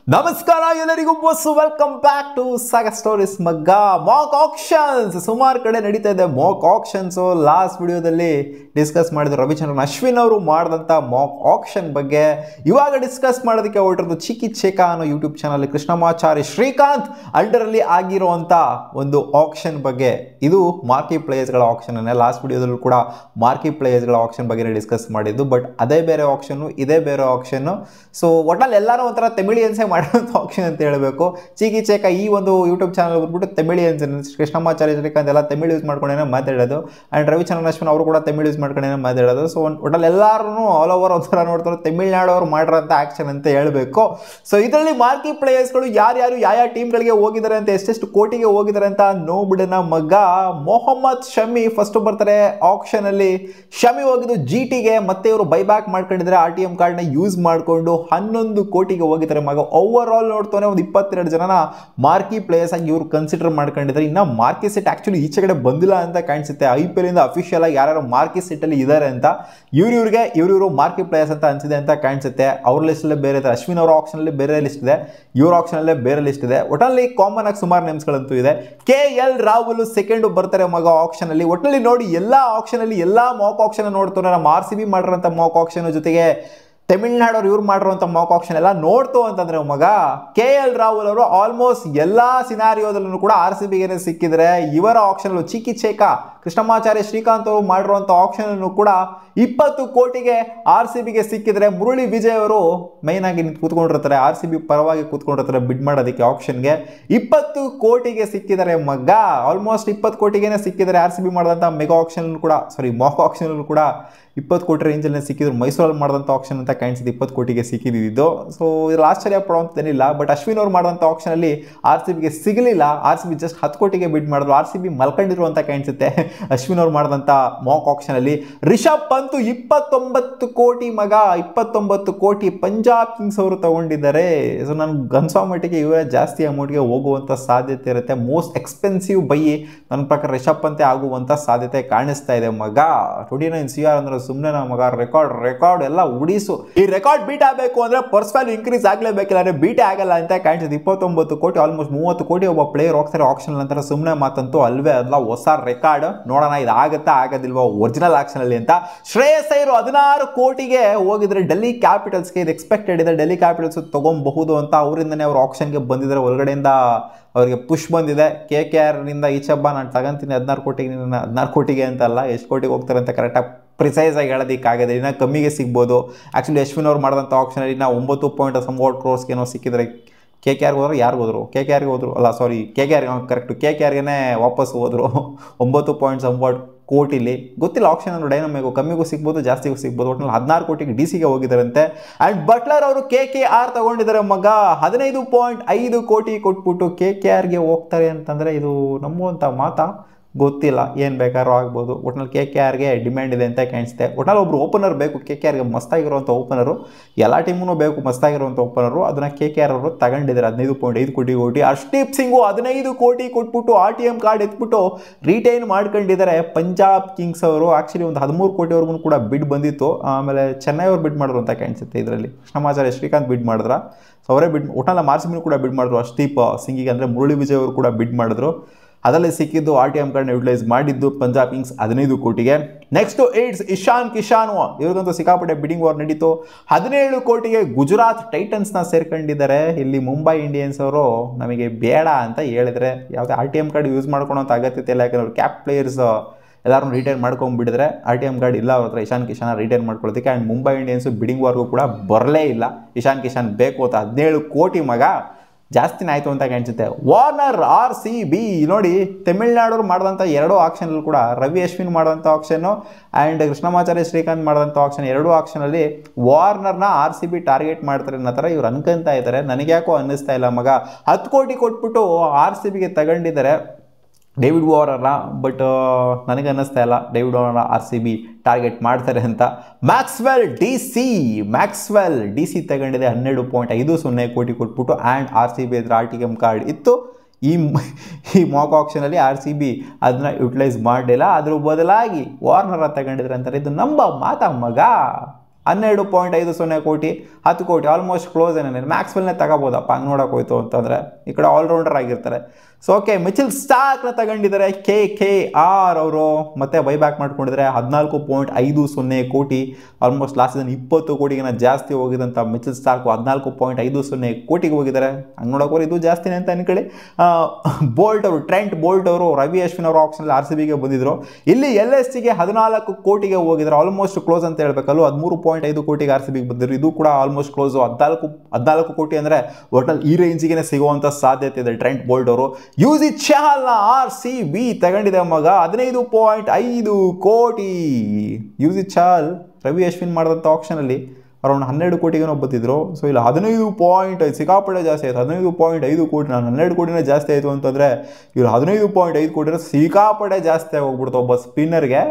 ನಮಸ್ಕಾರ ಎಲ್ಲರಿಗೂ ಬಸ್ welcome back to saga stories ಮಗ್ಗ ಮಾಕ್ ಆಕ್ಷನ್ಸ್ ಸುಮಾರು ಕಡೆ ನಡೀತಾ ಇದೆ ಮಾಕ್ ಆಕ್ಷನ್ಸ್ ಲಾಸ್ಟ್ ವಿಡಿಯೋದಲ್ಲಿ ಡಿಸ್ಕಸ್ ಮಾಡಿದ್ರು ರವಿಚಂದ್ರನ್ ಅಶ್ವಿನ್ ಅವರು ಮಾಡಿದಂಥ ಮಾಕ್ ಆಕ್ಷನ್ ಬಗ್ಗೆ ಇವಾಗ ಡಿಸ್ಕಸ್ ಮಾಡೋದಕ್ಕೆ ಹೊರಟಿರೋದು ಚಿಕಿ ಚೇಕಾ ಅನ್ನೋ ಯೂಟ್ಯೂಬ್ ಚಾನಲ್ ಕೃಷ್ಣಮಾಚಾರಿ ಶ್ರೀಕಾಂತ್ ಅಂಡರಲ್ಲಿ ಆಗಿರುವಂಥ ಒಂದು ಆಕ್ಷನ್ ಬಗ್ಗೆ ಇದು ಮಾರ್ಕಿ ಪ್ಲೇಯರ್ಸ್ಗಳ ಆಕ್ಷನ್ ಅನ್ನೇ ಲಾಸ್ಟ್ ವಿಡಿಯೋದಲ್ಲೂ ಕೂಡ ಮಾರ್ಕಿ ಪ್ಲೇಯರ್ಸ್ಗಳ ಆಕ್ಷನ್ ಬಗ್ಗೆ ಡಿಸ್ಕಸ್ ಮಾಡಿದ್ದು ಬಟ್ ಅದೇ ಬೇರೆ ಆಕ್ಷನ್ನು ಇದೇ ಬೇರೆ ಆಕ್ಷನ್ನು ಸೊ ಒಟ್ಟಲ್ಲಿ ಎಲ್ಲರೂ ಒಂಥರ ತಮಿಳಿಯನ್ಸೇ ಮಾಡೋಂಥ ಆಕ್ಷನ್ ಅಂತ ಹೇಳಬೇಕು ಚಿಕಿ ಚೇಕಾ ಈ ಒಂದು ಯೂಟ್ಯೂಬ್ ಚಾನಲ್ ಬಂದ್ಬಿಟ್ಟು ತಮಿಳಿಯನ್ಸ್ ಕೃಷ್ಣಮಾಚಾರ್ಯ ಶ್ರೀಕಾಂತ್ ಎಲ್ಲ ತಮಿಳು ಯೂಸ್ ಮಾಡ್ಕೊಂಡೇನೆ ಮಾತಾಡೋದು ಆ್ಯಂಡ್ ರವಿಚಂದ್ರನ್ ಅಶ್ವಿನ್ ಅವರು ಕೂಡ ತಮಿಳು ಯೂಸ್ ಮಾಡ್ಕೊಂಡೇನೆ ಮಾತಾಡೋದು ಸೊ ಒಟ್ಟಲ್ಲಿ ಎಲ್ಲರೂ ಆಲ್ ಓವರ್ ಒಂಥರ ನೋಡ್ತಾರೆ ತಮಿಳ್ನಾಡು ಅವರು ಮಾಡಿರೋಂಥ ಆಕ್ಷನ್ ಅಂತ ಹೇಳಬೇಕು ಸೊ ಇದರಲ್ಲಿ ಮಾರ್ಕಿ ಪ್ಲೇಯರ್ಸ್ಗಳು ಯಾರ್ಯಾರು ಯಾವ ಟೀಮ್ಗಳಿಗೆ ಹೋಗಿದ್ದಾರೆ ಅಂತ ಎಷ್ಟೆಷ್ಟು ಕೋಟಿಗೆ ಹೋಗಿದ್ದಾರೆ ಅಂತ ನೋಡ್ಬಿಡೋಣ ಮಗ ಮೊಹಮ್ಮದ್ ಶಮಿ ಫಸ್ಟ್ ಬರ್ತಾರೆ ಆಕ್ಷನ್ ಅಲ್ಲಿ ಶಮಿ ಹೋಗಿದ್ದು ಜಿಟಿಗೆ ಮತ್ತೆ ಇವರು ಬೈಬ್ಯಾಕ್ ಮಾಡ್ಕೊಂಡಿದ್ದಾರೆ RTM ಕಾರ್ಡ್ನ ಯೂಸ್ ಮಾಡಿಕೊಂಡು 11 ಕೋಟಿಗೆ ಹೋಗಿದ್ದಾರೆ ಮಗ ಓವರ್ ಆಲ್ ನೋಡ್ತಾನೆ ಒಂದು 22 ಜನನ ಮಾರ್ಕಿ ಪ್ಲೇಯರ್ಸ್ ಆಗಿ ಇವರು ಕನ್ಸಿಡರ್ ಮಾಡ್ಕೊಂಡಿದ್ದಾರೆ ಇನ್ನು ಮಾರ್ಕಿ ಸೆಟ್ ಆಕ್ಚುಲಿ ಈಚೆ ಕಡೆ ಬಂದಿಲ್ಲ ಅಂತ ಕಾಣಿಸುತ್ತೆ IPL ಇಂದ ಅಫಿಷಿಯಲ್ ಆಗಿ ಯಾರು ಮಾರ್ಕಿ ಸೆಟ್ ಅಲ್ಲಿ ಇದ್ದಾರೆ ಅಂತ ಇವರು ಮಾರ್ಕಿ ಪ್ಲೇಯರ್ಸ್ ಅಂತ ಅನ್ಸಿದೆ ಅಂತ ಕಾಣಿಸುತ್ತೆ ಅವ್ರ ಲಿಸ್ಟ್ ಅಲ್ಲೇ ಬೇರೆ ಇದೆ ಅಶ್ವಿನ್ ಅವರ ಆಕ್ಷನ್ ಅಲ್ಲಿ ಬೇರೆ ಲಿಸ್ಟ್ ಇದೆ ಇವ್ರ ಆಕ್ಷನ್ ಅಲ್ಲೇ ಬೇರೆ ಲಿಸ್ಟ್ ಇದೆ ಒಟ್ಟಲ್ಲಿ ಕಾಮನ್ ಆಗಿ ಸುಮಾರು ನೇಮ್ಸ್ಗಳಂತೂ ಇದೆ KL ರಾಹುಲ್ ಸೆಕೆಂಡ್ ಬರ್ತಾರೆ ಮಗ ಆಕ್ಷನ್ ಅಲ್ಲಿ ಒಟ್ಟಲ್ಲಿ ನೋಡಿ ಎಲ್ಲಾ ಆಕ್ಷನ್ ಅಲ್ಲಿ ಎಲ್ಲಾ ಮಾಕ್ ಆಕ್ಷನ್ ನೋಡ್ತಾರೆ ನಮ್ಮ RCB ಮಾಡಿರೋಂಥ ಮಾಕ್ ಆಕ್ಷನ್ ಜೊತೆಗೆ ತಮಿಳ್ನಾಡು ಅವ್ರು ಇವ್ರು ಮಾಡಿರುವಂಥ ಮಾಕ್ ಆಕ್ಷನ್ ಎಲ್ಲ ನೋಡ್ತು ಅಂತಂದ್ರೆ ಮಗ KL ರಾಹುಲ್ ಅವರು ಆಲ್ಮೋಸ್ಟ್ ಎಲ್ಲಾ ಸಿನಾರಿಯೋದಲ್ಲೂ ಕೂಡ RCBಗೆ ಸಿಕ್ಕಿದ್ರೆ ಇವರ ಆಕ್ಷನ್ ಚಿಕಿ ಚೇಕಾ ಕೃಷ್ಣಮಾಚಾರ್ಯ ಶ್ರೀಕಾಂತ್ ಅವರು ಮಾಡಿರುವಂಥ ಆಕ್ಷನ್ ಕೂಡ 20 ಕೋಟಿಗೆ RCBಗೆ ಸಿಕ್ಕಿದ್ರೆ ಮುರಳಿ ವಿಜಯ್ ಅವರು ಮೈನ್ ಆಗಿ ಕೂತ್ಕೊಂಡಿರ್ತಾರೆ RCB ಪರವಾಗಿ ಕೂತ್ಕೊಂಡಿರ್ತಾರೆ ಬಿಡ್ ಮಾಡೋದಕ್ಕೆ ಆಕ್ಷನ್ಗೆ 20 ಕೋಟಿಗೆ ಸಿಕ್ಕಿದ್ದಾರೆ ಮಗ ಆಲ್ಮೋಸ್ಟ್ 20 ಕೋಟಿಗೆ ಸಿಕ್ಕಿದ್ದಾರೆ RCB ಮಾಡಿದಂಥ ಮೆಗಾ ಆಕ್ಷನ್ ಕೂಡ ಮಾಕ್ ಆಕ್ಷನ್ ಕೂಡ 20 ಕೋಟಿ ರೇಂಜಲ್ಲಿ ಸಿಕ್ಕಿದ್ರು ಮೈಸೂರಲ್ಲಿ ಮಾಡಿದಂಥ ಆಕ್ಷನ್ ಅಂತ ಕಾಣಿಸಿದ್ದು 20 ಕೋಟಿಗೆ ಸಿಕ್ಕಿದ್ದು ಸೊ ಇದ್ರಲ್ಲಿ ಆಶ್ಚರ್ಯ ಪಡೋಂತೇನಿಲ್ಲ ಬಟ್ ಅಶ್ವಿನ್ ಅವ್ರು ಮಾಡಿದಂಥ ಆಕ್ಷನಲ್ಲಿ RCBಗೆ ಸಿಗಲಿಲ್ಲ RCB ಜಸ್ಟ್ 10 ಕೋಟಿಗೆ ಬಿಡ್ ಮಾಡಿದ್ರು RCB ಮಲ್ಕೊಂಡಿರು ಅಂತ ಕಾಣಿಸುತ್ತೆ ಅಶ್ವಿನ್ ಅವ್ರು ಮಾಡಿದಂಥ ಮಾಕ್ ಆಕ್ಷನ್ ಅಲ್ಲಿ ರಿಷಬ್ ಪಂತ್ 29 ಕೋಟಿ ಮಗ 29 ಕೋಟಿ ಪಂಜಾಬ್ ಕಿಂಗ್ಸ್ ಅವರು ತಗೊಂಡಿದ್ದಾರೆ ಸೊ ನನ್ಗೆ ಅನ್ಸೋ ಮಟ್ಟಿಗೆ ಇವರೇ ಜಾಸ್ತಿ ಅಮೌಂಟ್ಗೆ ಹೋಗುವಂಥ ಸಾಧ್ಯತೆ ಇರುತ್ತೆ ಮೋಸ್ಟ್ ಎಕ್ಸ್ಪೆನ್ಸಿವ್ ಬೈ ನನ್ನ ಪ್ರಕಾರ ರಿಷಬ್ ಪಂತೆ ಆಗುವಂಥ ಸಾಧ್ಯತೆ ಕಾಣಿಸ್ತಾ ಇದೆ ಮಗ 29 CR ಅಂದ್ರೆ ಸುಮ್ಮನೆ ಮಗ ರೆಕಾರ್ಡ್ ಎಲ್ಲ ಉಡಿಸು ಈ ರೆಕಾರ್ಡ್ ಬೀಟ್ ಆಗಬೇಕು ಅಂದ್ರೆ ಪರ್ಸ್ ವ್ಯಾಲ್ಯೂ ಇನ್ಕ್ರೀಸ್ ಆಗ್ಲೇಬೇಕಿಲ್ಲ ಅಂದ್ರೆ ಬೀಟೇ ಆಗಲ್ಲ ಅಂತ ಕಾಣಿಸುತ್ತೆ 29 ಕೋಟಿ ಆಲ್ಮೋಸ್ಟ್ 30 ಕೋಟಿ ಒಬ್ಬ ಪ್ಲೇಯರ್ ಹೋಗ್ತಾರೆ ಆಕ್ಷನ್ ನಂತರ ಸುಮ್ಮನೆ ಮಾತಂತೂ ಅಲ್ವೇ ಅಲ್ಲ ಹೊಸ ರೆಕಾರ್ಡ್ ನೋಡೋಣ ಇದು ಆಗುತ್ತಾ ಆಗೋದಿಲ್ವಾ ಒರಿಜಿನಲ್ ಆಕ್ಷನ್ ಅಲ್ಲಿ ಅಂತ ಶ್ರೇಯಸ್ ಅಯ್ಯರ್ 16 ಕೋಟಿಗೆ ಹೋಗಿದ್ರೆ ಡೆಲ್ಲಿ ಕ್ಯಾಪಿಟಲ್ಸ್ಗೆ ಇದು ಎಕ್ಸ್ಪೆಕ್ಟೆಡ್ ಇದೆ ಡೆಲ್ಲಿ ಕ್ಯಾಪಿಟಲ್ಸ್ ತಗೊಬಹುದು ಅಂತ ಅವರಿಂದನೇ ಅವ್ರು ಆಕ್ಷನ್ಗೆ ಬಂದಿದ್ದಾರೆ ಒಳಗಡೆಯಿಂದ ಅವರಿಗೆ ಪುಷ್ ಬಂದಿದೆ KKR ನಿಂದ ಈಚೆಬ್ಬ ನಾನು ತಗೊಂತೀನಿ 16 ಕೋಟಿಗೆ ಅಂತಲ್ಲ ಎಷ್ಟು ಕೋಟಿಗೆ ಹೋಗ್ತಾರೆ ಅಂತ ಕರೆಕ್ಟಾಗಿ ಪ್ರಿಸೈಸ್ ಆಗಿ ಹೇಳೋದಕ್ಕಾಗದೆ ಇನ್ನು ಕಮ್ಮಿಗೆ ಸಿಗ್ಬೋದು ಆ್ಯಕ್ಚುಲಿ ಅಶ್ವಿನ್ ಅವ್ರು ಮಾಡಿದಂಥ ಆಕ್ಷನಲ್ಲಿ ನಾವು 9.somewhat crores ಏನೋ ಸಿಕ್ಕಿದ್ರೆ KKRಗೆ ಹೋದ್ರು ಯಾರಿಗೆ ಹೋದ್ರು KKRಗೆ ಹೋದ್ರು ಅಲ್ಲ ಸಾರಿ KKR ಕರೆಕ್ಟು KKRಗೆ ವಾಪಸ್ ಹೋದ್ರು 9.somewhat ಕೋಟಿಲಿ ಗೊತ್ತಿಲ್ಲ ಆಕ್ಷನ್ ನೋಡಿ ನಮಗೆ ಕಮ್ಮಿಗೂ ಸಿಗ್ಬೋದು ಜಾಸ್ತಿಗೂ ಸಿಗ್ಬೋದು ಒಟ್ಟಿನಲ್ಲಿ 16 ಕೋಟಿಗೆ DC ಹೋಗಿದ್ದಾರಂತೆ ಆ್ಯಂಡ್ ಬಟ್ಲರ್ ಅವರು KKR ತಗೊಂಡಿದ್ದಾರೆ ಮಗ 15.5 ಕೋಟಿ ಕೊಟ್ಬಿಟ್ಟು KKRಗೆ ಹೋಗ್ತಾರೆ ಅಂತಂದರೆ ಇದು ನಂಬುವಂಥ ಮಾತಾ ಗೊತ್ತಿಲ್ಲ ಏನು ಬೇಕಾದ್ರೂ ಆಗ್ಬೋದು ಒಟ್ನಲ್ಲಿ KKRಗೆ ಡಿಮ್ಯಾಂಡ್ ಇದೆ ಅಂತ ಕಾಣಿಸುತ್ತೆ ಒಟ್ನಲ್ಲಿ ಒಬ್ರು ಓಪನರ್ ಬೇಕು KKRಗೆ ಮಸ್ತಾಗಿರುವಂಥ ಓಪನರು ಎಲ್ಲ ಟೀಮೂ ಬೇಕು ಮಸ್ತಾಗಿರುವಂಥ ಓಪನರು ಅದನ್ನು KKR ಅವರು ತಗೊಂಡಿದ್ದಾರೆ 15.5 ಕೋಟಿ ಹರ್ಷದೀಪ್ ಸಿಂಗು 15 ಕೋಟಿ ಕೊಟ್ಬಿಟ್ಟು RTM ಕಾರ್ಡ್ ಎತ್ಬಿಟ್ಟು ರಿಟೈನ್ ಮಾಡ್ಕೊಂಡಿದ್ದಾರೆ ಪಂಜಾಬ್ ಕಿಂಗ್ಸ್ ಅವರು ಆ್ಯಕ್ಚುಲಿ ಒಂದು 13 ಕೋಟಿವರೆಗೂ ಕೂಡ ಬಿಡ್ ಬಂದಿತ್ತು ಆಮೇಲೆ ಚೆನ್ನೈ ಅವ್ರು ಬಿಡ್ ಮಾಡಿದ್ರು ಅಂತ ಕಾಣಿಸುತ್ತೆ ಇದರಲ್ಲಿ ಕೃಷ್ಣಮಾಚಾರ್ಯ ಶ್ರೀಕಾಂತ್ ಬಿಡ್ ಮಾಡಿದ್ರ ಸೊ ಅವರೇ ಬಿಡ್ ಒಟ್ನಲ್ಲಿ RCB ಕೂಡ ಬಿಡ್ ಮಾಡಿದ್ರು ಹರ್ಷದೀಪ್ ಸಿಂಗಿಗೆ ಅಂದರೆ ಮುರಳಿ ವಿಜಯ್ ಅವರು ಕೂಡ ಬಿಡ್ ಮಾಡಿದ್ರು ಅದರಲ್ಲಿ ಸಿಕ್ಕಿದ್ದು RTM ಕಾರ್ಡ್ನ ಯೂಟಿಲೈಸ್ ಮಾಡಿದ್ದು ಪಂಜಾಬ್ ಕಿಂಗ್ಸ್ 15 ಕೋಟಿಗೆ ನೆಕ್ಸ್ಟ್ ಇಟ್ಸ್ ಇಶಾನ್ ಕಿಶಾನ್ ಇವ್ರಿಗಂತೂ ಸಿಕ್ಕಾಪಟ್ಟೆ ಬಿಡಿಂಗ್ ವಾರ್ ನಡೀತು 17 ಕೋಟಿಗೆ ಗುಜರಾತ್ ಟೈಟನ್ಸ್ನ ಸೇರ್ಕೊಂಡಿದ್ದಾರೆ ಇಲ್ಲಿ ಮುಂಬೈ ಇಂಡಿಯನ್ಸ್ ಅವರು ನಮಗೆ ಬೇಡ ಅಂತ ಹೇಳಿದರೆ ಯಾವುದೇ RTM ಕಾರ್ಡ್ ಯೂಸ್ ಮಾಡ್ಕೊಳೋಂಥ ಅಗತ್ಯತೆ ಇಲ್ಲ ಯಾಕಂದ್ರೆ ಅವ್ರು ಕ್ಯಾಪ್ ಪ್ಲೇಯರ್ಸ್ ಎಲ್ಲರೂ ರಿಟೈನ್ ಮಾಡ್ಕೊಂಡ್ಬಿಟ್ಟಿದ್ರೆ RTM ಕಾರ್ಡ್ ಇಲ್ಲ ಅವ್ರ ಹತ್ರ ಇಶಾನ್ ಕಿಶಾನ್ ರಿಟೈನ್ ಮಾಡ್ಕೊಳ್ಳೋದಕ್ಕೆ ಆ್ಯಂಡ್ ಮುಂಬೈ ಇಂಡಿಯನ್ಸು ಬಿಡಿಂಗ್ ವಾರ್ಗೂ ಕೂಡ ಬರಲೇ ಇಲ್ಲ ಇಶಾನ್ ಕಿಶಾನ್ ಬೇಕು ಅಂತ 17 ಕೋಟಿ ಮಗ ಜಾಸ್ತಿನೇ ಆಯಿತು ಅಂತ ಕಾಣಿಸುತ್ತೆ ವಾರ್ನರ್ RCB ನೋಡಿ ತಮಿಳ್ನಾಡವ್ರು ಮಾಡಿದಂಥ 2 ಆಕ್ಷನ್ಗಳು ಕೂಡ ರವಿ ಅಶ್ವಿನ್ ಮಾಡಿದಂಥ ಆಕ್ಷನ್ನು ಆ್ಯಂಡ್ ಕೃಷ್ಣಮಾಚಾರ್ಯ ಶ್ರೀಕಾಂತ್ ಮಾಡಿದಂಥ ಆಕ್ಷನ್ 2 ಆಕ್ಷನಲ್ಲಿ ವಾರ್ನರ್ನ RCB ಟಾರ್ಗೆಟ್ ಮಾಡ್ತಾರೆ ಅನ್ನೋ ಥರ ಇವ್ರು ಅನ್ಕೊಂತಾ ಇದ್ದಾರೆ ನನಗೆ ಯಾಕೋ ಅನ್ನಿಸ್ತಾ ಇಲ್ಲ ಮಗ 10 ಕೋಟಿ ಕೊಟ್ಬಿಟ್ಟು RCBಗೆ ತಗೊಂಡಿದ್ದಾರೆ ಡೇವಿಡ್ ವಾರ್ನರ್ನ ಬಟ್ ನನಗೆ ಅನ್ನಿಸ್ತಾ ಇಲ್ಲ ಡೇವಿಡ್ ವಾರ್ನರ್ನ RCB ಟಾರ್ಗೆಟ್ ಮಾಡ್ತಾರೆ ಅಂತ ಮ್ಯಾಕ್ಸ್ವೆಲ್ DC ತಗೊಂಡಿದೆ 12.50 ಕೋಟಿ ಕೊಟ್ಬಿಟ್ಟು ಆ್ಯಂಡ್ RCB ಹತ್ರ RTM ಕಾರ್ಡ್ ಇತ್ತು ಈ ಮಾಕ್ ಆಕ್ಷನಲ್ಲಿ RCB ಅದನ್ನ ಯುಟಿಲೈಸ್ ಮಾಡಲಿಲ್ಲ ಅದ್ರ ಬದಲಾಗಿ ವಾರ್ನರ್ ತಗೊಂಡಿದ್ರೆ ಅಂತಾರೆ ಇದು ನಂಬ ಮಾತಾ ಮಗ 12.50 ಕೋಟಿ, 10 ಕೋಟಿ, ಆಲ್ಮೋಸ್ಟ್ ಕ್ಲೋಸ್ ಏನೇನು ಮ್ಯಾಕ್ಸ್ವೆಲ್ನೇ ತಗೋಬೋದಪ್ಪ ಹಂಗೆ ನೋಡೋಕೆ ಹೋಯ್ತು ಅಂತಂದರೆ. ಈ ಕಡೆ ಆಲ್ರೌಂಡರ್ ಆಗಿರ್ತಾರೆ. ಸೊ ಓಕೆ, ಮಿಚೆಲ್ ಸ್ಟಾರ್ಕ್ನ ತಗೊಂಡಿದ್ದಾರೆ KKR ಅವರು, ಮತ್ತೆ ಬೈಬ್ಯಾಕ್ ಮಾಡ್ಕೊಂಡಿದ್ದಾರೆ 14.50 ಕೋಟಿ, ಆಲ್ಮೋಸ್ಟ್ ಲಾಸ್ಟ್ ಸೀಸನ್ 20 ಕೋಟಿಗಿನ ಜಾಸ್ತಿ ಹೋಗಿದಂಥ ಮಿಚೆಲ್ ಸ್ಟಾರ್ಕ್ 14.50 ಕೋಟಿಗೆ ಹೋಗಿದ್ದಾರೆ. ಹಂಗೆ ನೋಡೋಕೆ ಇದು ಜಾಸ್ತಿನೇ ಅಂತ ಅನ್ಕೊಳ್ಳಿ. ಬೋಲ್ಟ್ ಅವರು, ಟ್ರೆಂಟ್ ಬೋಲ್ಟ್ ಅವರು ರವಿ ಅಶ್ವಿನ್ ಅವರು ಆಪ್ಷನಲ್ಲಿ RCBಗೆ ಬಂದಿದ್ರು. ಇಲ್ಲಿ LSGಗೆ 14 ಕೋಟಿಗೆ ಹೋಗಿದ್ದಾರೆ, ಆಲ್ಮೋಸ್ಟ್ ಕ್ಲೋಸ್ ಅಂತ ಹೇಳ್ಬೇಕಲ್ಲ. 13.5 ಕೋಟಿಗೆ RCBಗೆ ಬಂದಿದ್ರು, ಇದು ಕೂಡ ಆಲ್ಮೋಸ್ಟ್ ಕ್ಲೋಸು. 14 ಕೋಟಿ ಅಂದರೆ ಒಟ್ಟಲ್ಲಿ ಈ ರೇಂಜಿಗೆ ಸಿಗುವಂಥ ಸಾಧ್ಯತೆ ಇದೆ. ಟ್ರೆಂಟ್ ಬೋಲ್ಟ್ ಅವರು ಯೂಸುಫ್ ಚಹಲ್ನ RCB ತಗೊಂಡಿದೆ ಮಗ 15.5 ಕೋಟಿ. ಯೂಸುಫ್ ಚಹಲ್ ರವಿ ಅಶ್ವಿನ್ ಮಾಡಿದಂಥ ಆಪ್ಷನಲ್ಲಿ ಅರೌಂಡ್ 12 ಕೋಟಿಗೇನೋ ಬಂದಿದ್ರು. ಸೊ ಇಲ್ಲ 15 ಸಿಕ್ಕಾಪಟ್ಟೆ ಜಾಸ್ತಿ ಆಯಿತು. 15.5 ಕೋಟಿ, ನಾನು 12 ಕೋಟಿನೇ ಜಾಸ್ತಿ ಆಯಿತು ಅಂತಂದರೆ ಇವರು 15.5 ಕೋಟಿನ ಸಿಕ್ಕಾಪಟ್ಟೆ ಜಾಸ್ತಿ ಹೋಗ್ಬಿಡ್ತು ಒಬ್ಬ ಸ್ಪಿನ್ನರ್ಗೆ.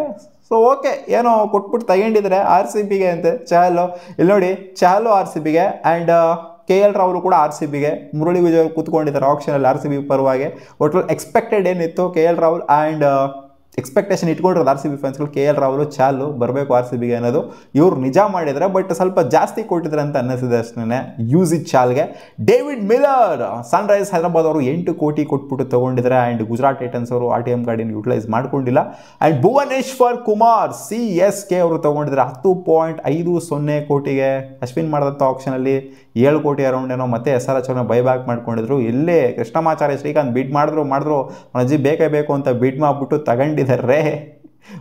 ಸೊ ಓಕೆ, ಏನೋ ಕೊಟ್ಬಿಟ್ಟು ತಗೊಂಡಿದ್ದಾರೆ RCBಗೆ ಅಂತೆ ಚಹಲ್. ಇಲ್ಲಿ ನೋಡಿ, ಚಹಲ್ RCBಗೆ ಆ್ಯಂಡ್ KL ರಾಹುಲ್ ಕೂಡ RCBಗೆ, ಮುರಳಿ ವಿಜಯ್ ಅವರು ಕೂತ್ಕೊಂಡಿದ್ದಾರೆ ಆಪ್ಷನಲ್ಲಿ RCB ಪರವಾಗಿ. ಒಟ್ಟು ಎಕ್ಸ್ಪೆಕ್ಟೆಡ್ ಏನಿತ್ತು KL ರಾಹುಲ್ ಆ್ಯಂಡ್ ಎಕ್ಸ್ಪೆಕ್ಟೇಷನ್ ಇಟ್ಕೊಂಡಿರೋದು RCB ಫ್ಯಾನ್ಸ್ಗಳು, KL ರಾಹುಲ್ ಚಾಲು ಬರಬೇಕು RCBಗೆ ಅನ್ನೋದು. ಇವ್ರು ನಿಜ ಮಾಡಿದರೆ, ಬಟ್ ಸ್ವಲ್ಪ ಜಾಸ್ತಿ ಕೊಟ್ಟಿದ್ದಾರೆ ಅಂತ ಅನ್ನಿಸಿದೆ ಅಷ್ಟೇ ಯೂಸುಫ್ ಚಾಲ್ಗೆ. ಡೇವಿಡ್ ಮಿಲ್ಲರ್ ಸನ್ರೈಸ್ ಹೈದರಾಬಾದ್ ಅವರು 8 ಕೋಟಿ ಕೊಟ್ಬಿಟ್ಟು ತೊಗೊಂಡಿದ್ದಾರೆ. ಆ್ಯಂಡ್ ಗುಜರಾತ್ ಟೈಟನ್ಸ್ ಅವರು RTM ಕಾರ್ಡಿನ ಯೂಟಿಲೈಸ್ ಮಾಡ್ಕೊಂಡಿಲ್ಲ. ಆ್ಯಂಡ್ ಭುವನೇಶ್ವರ್ ಕುಮಾರ್ CSK ಅವರು ತೊಗೊಂಡಿದ್ದಾರೆ 10.50 ಕೋಟಿಗೆ. ಅಶ್ವಿನ್ ಮಾಡಿದಂಥ ಆಪ್ಷನಲ್ಲಿ 7 ಕೋಟಿ ಅರೌಂಡ್ ಏನೋ, ಮತ್ತೆ SRH ಅವ್ರನ್ನ ಬೈಬ್ಯಾಕ್ ಮಾಡ್ಕೊಂಡಿದ್ರು. ಇಲ್ಲೇ ಕೃಷ್ಣಮಾಚಾರ್ಯ ಶ್ರೀಕಾಂತ್ ಬಿಡ್ ಮಾಡಿದ್ರು ಅಜ್ಜಿ ಬೇಕೇ ಬೇಕು ಅಂತ ಬಿಡ್ ಮಾಡಿಬಿಟ್ಟು ತಗೊಂಡಿದ್ದಾರೆ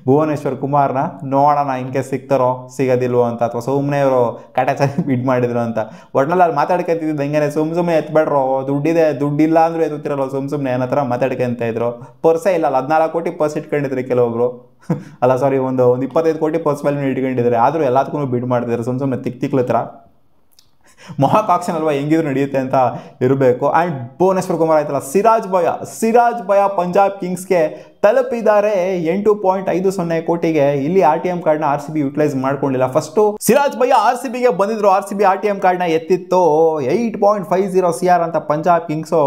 ಭುವನೇಶ್ವರ್ ಕುಮಾರ್ನ. ನೋಡೋಣ ಇನ್ಕೇಸ್ ಸಿಗ್ತಾರೋ ಸಿಗೋದಿಲ್ವೋ ಅಂತ, ಅಥವಾ ಸುಮ್ಮನೆ ಅವರು ಕಾಟಾಚಾರಿ ಬಿಡ್ ಮಾಡಿದ್ರು ಅಂತ. ಒಟ್ನಲ್ಲಿ ಅಲ್ಲಿ ಮಾತಾಡ್ಕೊಂತಿದ್ದು ಹೆಂಗೇನೆ ಸುಮ್ಮನೆ ಎತ್ಬೇಡ್ರೋ, ದುಡ್ಡಿಲ್ಲ ಅಂದ್ರೂ ಎತ್ತುತ್ತಿರಲ್ಲ ಸುಮ್ಮನೆ ಅನ್ನೋ ಥರ ಮಾತಾಡ್ಕೊಂತ ಇದ್ರು. ಪರ್ಸೇ ಇಲ್ಲ, 14 ಕೋಟಿ ಪರ್ಸ್ ಇಟ್ಕೊಂಡಿದ್ರು ಕೆಲವೊಬ್ರು. ಅಲ್ಲ ಸಾರಿ, ಒಂದು 25 ಕೋಟಿ ಪರ್ಸ್ ಮೇಲೆ ಇಟ್ಕೊಂಡಿದ್ದಾರೆ. ಆದರೂ ಎಲ್ಲದಕ್ಕೂ ಬಿಡ್ ಮಾಡ್ತಿದ್ದಾರೆ ಸುಮ್ಮನೆ ತಿಕ್ಲ ಥರ. ಮೊಹಾಕ್ ಆಕ್ಷನ್ ಅಲ್ವಾ, ಹೆಂಗಿದ್ರು ನಡೆಯುತ್ತೆ ಅಂತ ಇರಬೇಕು. ಆ್ಯಂಡ್ ಭುವನೇಶ್ವರ್ ಕುಮಾರ್ ಆಯ್ತಲ್ಲ, ಸಿರಾಜ್ ಭಯ ಪಂಜಾಬ್ ಕಿಂಗ್ಸ್ಗೆ ತಲುಪಿದ್ದಾರೆ 8.50 ಕೋಟಿಗೆ. ಇಲ್ಲಿ RTM ಕಾರ್ಡ್ನ RCB ಯೂಟಿಲೈಸ್ ಮಾಡ್ಕೊಂಡಿಲ್ಲ. ಫಸ್ಟು ಸಿರಾಜ್ ಭಯ RCBಗೆ ಬಂದಿದ್ರು, RCB RTM ಕಾರ್ಡ್ನ ಎತ್ತಿತ್ತು. 8.50 CR ಅಂತ ಪಂಜಾಬ್ ಕಿಂಗ್ಸು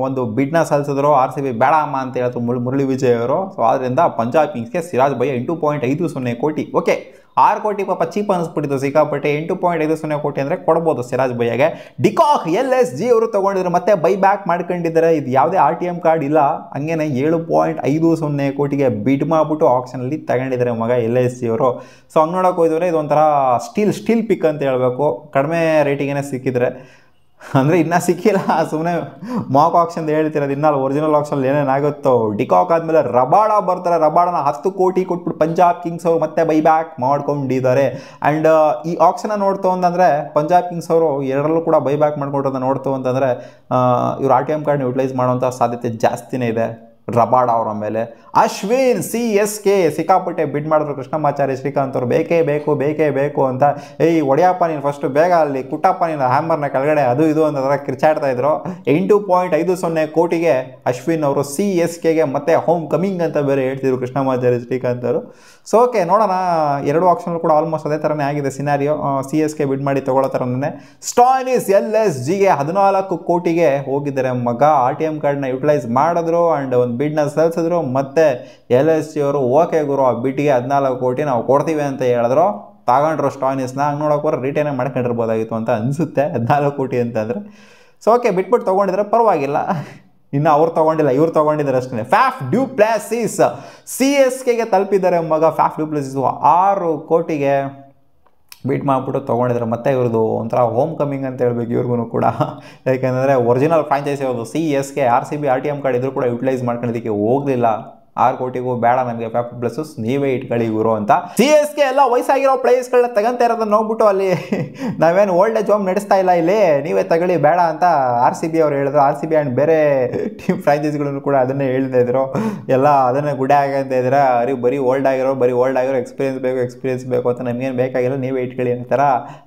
ಒಂದು ಬಿಡ್ನ ಸಲ್ಲಿಸಿದ್ರು. RCB ಬೇಡ ಅಮ್ಮ ಅಂತ ಹೇಳಿದ್ರು ಮುರಳಿ ವಿಜಯ್ ಅವರು. ಸೊ ಆದ್ದರಿಂದ ಪಂಜಾಬ್ ಕಿಂಗ್ಸ್ಗೆ ಸಿರಾಜ್ ಭಯ 8.50 ಕೋಟಿ. ಓಕೆ, 6 ಕೋಟಿ ಪಾಪ ಚೀಪ್ ಅನಿಸ್ಬಿಟ್ಟಿತ್ತು ಸಿಕ್ಕಾಪಟ್ಟೆ. 8.50 ಕೋಟಿ ಅಂದರೆ ಕೊಡ್ಬೋದು ಸಿರಾಜ್ ಭಯ್ಯಗೆ. ಡಿಕಾಕ್ LSG ಅವರು ತೊಗೊಂಡಿದ್ರು, ಮತ್ತೆ ಬೈ ಬ್ಯಾಕ್ ಮಾಡ್ಕೊಂಡಿದ್ದಾರೆ. ಇದು ಯಾವುದೇ RTM ಕಾರ್ಡ್ ಇಲ್ಲ, ಹಂಗೇನೆ 7.50 ಕೋಟಿಗೆ ಬಿಡ್ ಮಾಡಿಬಿಟ್ಟು ಆಪ್ಷನಲ್ಲಿ ತಗೊಂಡಿದ್ದಾರೆ ಮಗ LSG ಅವರು. ಸೊ ಹಂಗೆ ನೋಡೋಕೆ ಹೋಯ್ತವ್ರೆ ಇದೊಂಥರ ಸ್ಟೀಲ್ ಪಿಕ್ ಅಂತ ಹೇಳಬೇಕು. ಕಡಿಮೆ ರೇಟಿಗೆ ಸಿಕ್ಕಿದ್ರೆ, ಅಂದರೆ ಇನ್ನೂ ಸಿಕ್ಕಿಲ್ಲ, ಸುಮ್ಮನೆ ಮಾಕ್ ಆಕ್ಷನ್ ಹೇಳ್ತಿರೋದು. ಇನ್ನೂ ಒರಿಜಿನಲ್ ಆಕ್ಷನಲ್ಲಿ ಏನೇನಾಗುತ್ತೋ. ಡಿಕಾಕ್ ಆದಮೇಲೆ ರಬಾಡ ಬರ್ತಾರೆ. ರಬಾಡನ 10 ಕೋಟಿ ಕೊಟ್ಬಿಟ್ಟು ಪಂಜಾಬ್ ಕಿಂಗ್ಸ್ ಅವರು ಮತ್ತೆ ಬೈಬ್ಯಾಕ್ ಮಾಡ್ಕೊಂಡಿದ್ದಾರೆ. ಆ್ಯಂಡ್ ಈ ಆಕ್ಷನ್ನ ನೋಡ್ತು ಅಂತಂದರೆ ಪಂಜಾಬ್ ಕಿಂಗ್ಸ್ ಅವರು ಎರಡರಲ್ಲೂ ಕೂಡ ಬೈಬ್ಯಾಕ್ ಮಾಡ್ಕೊಟ್ಟೋದನ್ನ ನೋಡ್ತು ಅಂತಂದರೆ ಇವ್ರು RTM ಕಾರ್ಡ್ನ ಯೂಟಿಲೈಸ್ ಮಾಡುವಂಥ ಸಾಧ್ಯತೆ ಜಾಸ್ತಿನೇ ಇದೆ ರಬಾಡ ಅವರ ಮೇಲೆ. ಅಶ್ವಿನ್ CSK ಸಿಕ್ಕಾಪಟ್ಟೆ ಬಿಡ್ ಮಾಡಿದ್ರು ಕೃಷ್ಣಮಾಚಾರ್ಯ ಶ್ರೀಕಾಂತ್ ಅವರು. ಬೇಕೇ ಬೇಕು ಅಂತ. ಒಡೆಯಪ್ಪ ನೀನು ಫಸ್ಟು ಬೇಗ ಅಲ್ಲಿ ಕುಟ್ಟಪ್ಪ ನೀನು ಹ್ಯಾಮರ್ನ ಕೆಳಗಡೆ, ಅದು ಇದು ಅಂತ ಕಿರ್ಚಾಡ್ತಾ ಇದ್ರು. 8.50 ಕೋಟಿಗೆ ಅಶ್ವಿನ್ ಅವರು CSKಗೆ ಮತ್ತೆ ಹೋಮ್ ಕಮಿಂಗ್ ಅಂತ ಬೇರೆ ಹೇಳ್ತಿದ್ರು ಕೃಷ್ಣಮಾಚಾರ್ಯ ಶ್ರೀಕಾಂತ್ ಅವರು. ಸೊ ಓಕೆ, ನೋಡೋಣ. 2 ಆಪ್ಷನ್ ಕೂಡ ಆಲ್ಮೋಸ್ಟ್ ಅದೇ ಥರನೇ ಆಗಿದೆ ಸಿನಾರಿಯೋ. CSK ಬಿಡ್ ಮಾಡಿ ತಗೊಳ್ಳೋ ಥರನೇ. ಸ್ಟಾಯ್ನಿಸ್ LSGಗೆ 14 ಕೋಟಿಗೆ ಹೋಗಿದ್ದಾರೆ ಮಗ. RTM ಕಾರ್ಡ್ನ ಯೂಟಿಲೈಸ್ ಮಾಡಿದ್ರು ಆ್ಯಂಡ್ ಒಂದು ಬಿಡ್ನ ಸಲ್ಲಿಸಿದ್ರು. ಮತ್ತೆ LSG ಅವರು ಓಕೆ ಗುರು, ಆ ಬಿಟ್ಟಿಗೆ 14 ಕೋಟಿ ನಾವು ಕೊಡ್ತೀವಿ ಅಂತ ಹೇಳಿದ್ರು. ತಗೊಂಡ್ರು ಸ್ಟಾಯ್ನಿಸ್ನ. ಹಂಗೆ ನೋಡೋಕೆ ರಿಟೇನೇ ಮಾಡ್ಕೊಂಡಿರ್ಬೋದಾಗಿತ್ತು ಅಂತ ಅನಿಸುತ್ತೆ 14 ಕೋಟಿ ಅಂತಂದರೆ. ಸೊ ಓಕೆ, ಬಿಟ್ಬಿಟ್ಟು ತೊಗೊಂಡಿದ್ರೆ ಪರವಾಗಿಲ್ಲ. ಇನ್ನು ಅವ್ರು ತೊಗೊಂಡಿಲ್ಲ, ಇವ್ರು ತೊಗೊಂಡಿದ್ದಾರೆ ಅಷ್ಟೇ. ಫ್ಯಾಫ್ ಡ್ಯೂ ಪ್ಲಾಸಿಸ್ CSKಗೆ ತಲುಪಿದ್ದಾರೆ ಮಗ. ಫ್ಯಾಫ್ ಡ್ಯೂ ಪ್ಲಾಸಿಸ್ 6 ಕೋಟಿಗೆ ಬೀಟ್ ಮಾಡಿಬಿಟ್ಟು ತೊಗೊಂಡಿದ್ದಾರೆ. ಮತ್ತೆ ಇವ್ರದ್ದು ಒಂಥರ ಹೋಮ್ ಕಮಿಂಗ್ ಅಂತ ಹೇಳ್ಬೇಕು ಇವ್ರಿಗೂ ಕೂಡ. ಯಾಕೆಂದರೆ ಒರಿಜಿನಲ್ ಫ್ರಾಂಚೈಸಿ ಅವ್ರದ್ದು CSK. RCB RTM ಕಾರ್ಡ್ ಇದ್ರೂ ಕೂಡ ಯೂಟಿಲೈಸ್ ಮಾಡ್ಕೊಳ್ಳೋದಕ್ಕೆ ಹೋಗಲಿಲ್ಲ. 6 ಕೋಟಿಗೂ ಬೇಡ ನಮಗೆ ಫ್ಯಾಫ್ ಪ್ಲಸ್, ನೀವೇ ಇಟ್ಕೊಳ್ಳಿ ಇವರು ಅಂತ. CSK ಎಲ್ಲ ವಯಸ್ಸಾಗಿರೋ ಪ್ಲೇಯರ್ಸ್ಗಳನ್ನ ತಗೊಂತ ಇರೋದನ್ನ ನೋಡ್ಬಿಟ್ಟು ಅಲ್ಲಿ ನಾವೇನು ಓಲ್ಡ್ ಏಜ್ ಹೋಮ್ ನಡೆಸ್ತಾ ಇಲ್ಲ, ಇಲ್ಲಿ ನೀವೇ ತಗೊಳ್ಳಿ ಬೇಡ ಅಂತ RCB ಅವ್ರು ಹೇಳಿದ್ರು. RCB ಆ್ಯಂಡ್ ಬೇರೆ ಟೀಮ್ ಫ್ರಾಂಚೈಸಿಗಳನ್ನು ಕೂಡ ಅದನ್ನೇ ಹೇಳ್ತಾ ಇದ್ರು. ಎಲ್ಲ ಅದನ್ನೇ ಗುಡ್ಡೆ ಆಗಂತ ಇದ್ರೆ ಬರೀ ಓಲ್ಡ್ ಆಗಿರೋ ಎಕ್ಸ್ಪೀರಿಯನ್ಸ್ ಬೇಕು ಅಂತ ನಮಗೇನು ಬೇಕಾಗಿಲ್ಲ, ನೀವೇ ಇಟ್ಕೊಳ್ಳಿ ಅಂತಾರ.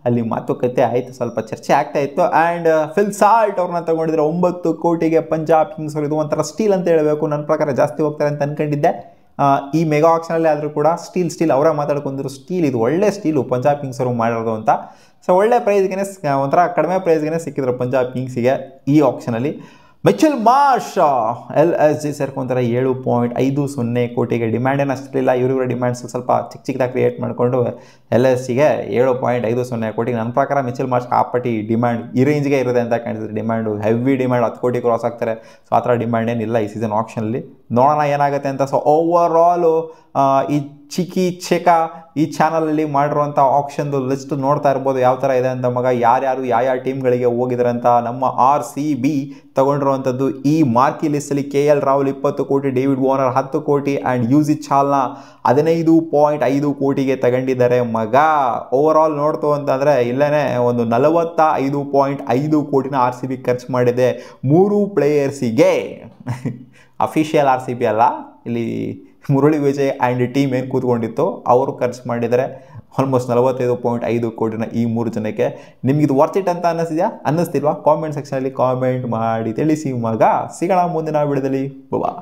ಅಲ್ಲಿ ಮಾತುಕತೆ ಆಯಿತು, ಸ್ವಲ್ಪ ಚರ್ಚೆ ಆಗ್ತಾ ಇತ್ತು. ಆ್ಯಂಡ್ ಫಿಲ್ ಸಾಲ್ಟ್ ಅವ್ರನ್ನ ತಗೊಂಡಿದ್ರೆ 9 ಕೋಟಿಗೆ ಪಂಜಾಬ್ ಕಿಂಗ್ಸ್ ಅವರು. ಇದು ಒಂಥರ ಸ್ಟೀಲ್ ಅಂತ ಹೇಳಬೇಕು, ನನ್ನ ಪ್ರಕಾರ ಜಾಸ್ತಿ ಹೋಗ್ತಾರೆ ಅಂತ ಅನ್ಕೊಂಡಿದ್ದೆ. ಈ ಮೆಗಾ ಆಕ್ಷನಲ್ಲಿ ಆದರೂ ಕೂಡ ಸ್ಟೀಲ್ ಅವರೇ ಮಾತಾಡ್ಕೊಂಡಿದ್ರು. ಇದು ಒಳ್ಳೆ ಸ್ಟೀಲು ಪಂಜಾಬ್ ಕಿಂಗ್ಸ್ ಅವರು ಮಾಡಿರೋದು ಅಂತ. ಸೊ ಒಳ್ಳೆ ಪ್ರೈಸ್ಗೆ, ಒಂಥರ ಕಡಿಮೆ ಪ್ರೈಸ್ಗೆ ಸಿಕ್ಕಿದ್ರು ಪಂಜಾಬ್ ಕಿಂಗ್ಸಿಗೆ ಈ ಆಕ್ಷನಲ್ಲಿ. ಮಿಚೆಲ್ ಮಾರ್ಷ್ LSG ಸೇರ್ಕೊಂತಾರೆ 7.50 ಕೋಟಿಗೆ. ಡಿಮ್ಯಾಂಡ್ ಏನು ಅಷ್ಟಿಲ್ಲ, ಇವರಿವರ ಡಿಮ್ಯಾಂಡ್ಸ್ ಸ್ವಲ್ಪ ಚಿಕ್ಕದಾಗಿ ಕ್ರಿಯೇಟ್ ಮಾಡಿಕೊಂಡು LSGಗೆ 7.50 ಕೋಟಿಗೆ. ನನ್ನ ಪ್ರಕಾರ ಮಿಚೆಲ್ ಮಾರ್ಷ್ ಕಾಪಟ್ಟಿ ಡಿಮ್ಯಾಂಡ್ ಈ ರೇಂಜ್ಗೆ ಇರುತ್ತೆ ಅಂತ ಕಾಣಿಸುತ್ತೆ. ಡಿಮ್ಯಾಂಡು ಹೆವಿ ಡಿಮ್ಯಾಂಡ್, 10 ಕೋಟಿ ಕ್ರಾಸ್ ಆಗ್ತಾರೆ. ಸೊ ಆ ಥರ ಡಿಮ್ಯಾಂಡ್ ಏನಿಲ್ಲ ಈ ಸೀಸನ್ ಆಪ್ಷನಲ್ಲಿ. ನೋಡೋಣ ಏನಾಗುತ್ತೆ ಅಂತ. ಸೊ ಓವರ್ ಆಲು ಈ ಚಿಕಿ ಚೆಕ ಈ ಚಾನಲಲ್ಲಿ ಮಾಡಿರುವಂಥ ಆಪ್ಷನ್ದು ಲಿಸ್ಟ್ ನೋಡ್ತಾ ಇರ್ಬೋದು ಯಾವ ಥರ ಇದೆ ಅಂತ ಮಗ. ಯಾರ್ಯಾರು ಯಾವ ಟೀಮ್ಗಳಿಗೆ ಹೋಗಿದ್ದಾರೆ ಅಂತ. ನಮ್ಮ RCB ತಗೊಂಡಿರುವಂಥದ್ದು ಈ ಮಾರ್ಕಿ ಲಿಸ್ಟಲ್ಲಿ KL ರಾಹುಲ್ 20 ಕೋಟಿ, ಡೇವಿಡ್ ವಾರ್ನರ್ 10 ಕೋಟಿ ಆ್ಯಂಡ್ ಯೂಸುಫ್ ಚಾಲ್ನ 15.5 ಕೋಟಿಗೆ ತಗೊಂಡಿದ್ದಾರೆ ಮಗ. ಓವರ್ ಆಲ್ ನೋಡ್ತು ಅಂತಂದರೆ ಇಲ್ಲೇ ಒಂದು 45.5 ಕೋಟಿನ RCB ಖರ್ಚು ಮಾಡಿದೆ 3 ಪ್ಲೇಯರ್ಸಿಗೆ. ಅಫಿಷಿಯಲ್ RCB ಅಲ್ಲ, ಇಲ್ಲಿ ಮುರಳಿ ವಿಜಯ್ ಆ್ಯಂಡ್ ಟೀಮ್ ಏನು ಕೂತ್ಕೊಂಡಿತ್ತು ಅವರು ಖರ್ಚು ಮಾಡಿದರೆ ಆಲ್ಮೋಸ್ಟ್ 45.5 ಕೋಟಿನ ಈ 3 ಜನಕ್ಕೆ. ನಿಮಗಿದು ವರ್ತ್ ಇಟ್ ಅಂತ ಅನ್ನಿಸ್ತಿಲ್ವಾ? ಕಾಮೆಂಟ್ ಸೆಕ್ಷನಲ್ಲಿ ಕಾಮೆಂಟ್ ಮಾಡಿ ತಿಳಿಸಿ ಮಗ. ಸಿಗೋಣ ಮುಂದಿನ ವಿಡಿಯೋದಲ್ಲಿ. ಬಾಯ್.